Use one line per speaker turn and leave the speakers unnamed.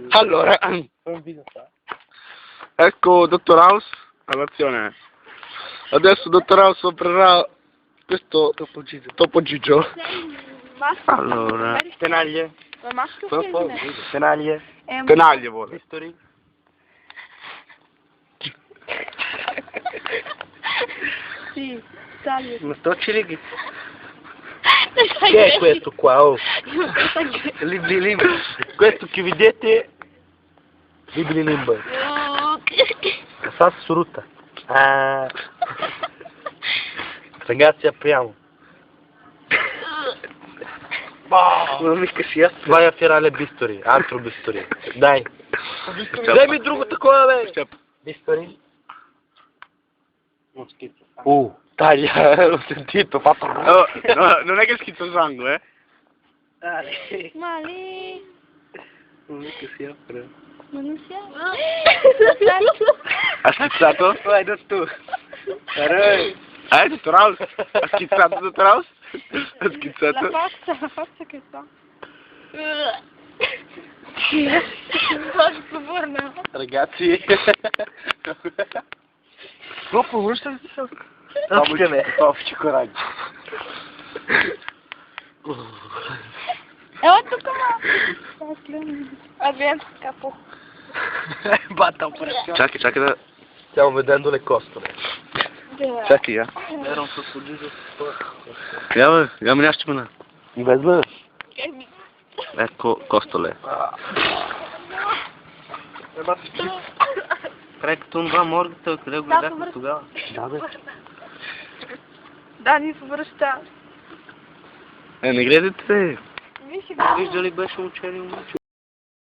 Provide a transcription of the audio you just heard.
Allora, ecco Dottor House all'azione. Adesso Dottor House opererà questo Topo Gigio. Allora,
Tenaglie.
Ma maschio o femmina?
Tenaglie.
tenaglie vuole.
Bisturi.
Sì, taglio.
Non sto cirighi.
Che
è questo qua? Oh. Libri. Questo che vedete? Libri limbo. Salsa assoluta. Ragazzi, apriamo. Non mica si apre. Vai a tirare le bisturi, altro bisturi. Dai. Dai, mi trucco qua, bisturi. Non schizzo. Taglia, l'ho sentito, fatto.
Oh, no, non è che schizzo sangue, eh?
Dai.
Ma lì...
Non mica si apre.
Ma non si apre.
Ha schizzato?
Vai, tu.
Dottor House? Ha schizzato Dottor House? Ha schizzato?
La faccia che sta. Posso forno.
Ragazzi. Dopo, questo Provici coraggio.
E otto come? Abbiamo capo.
Batta operazione.
Čak
Stiamo vedendo le costole.
Čak ja.
Era un sottogiuso sporco.
Ja mi nešto na.
Vedme?
Ecco, costole.
Cred că tu nu va morg, te cred că dacă tu ga.
Да, ни връща.
Не гледате.
Виж,
Виждали беше учени момиче.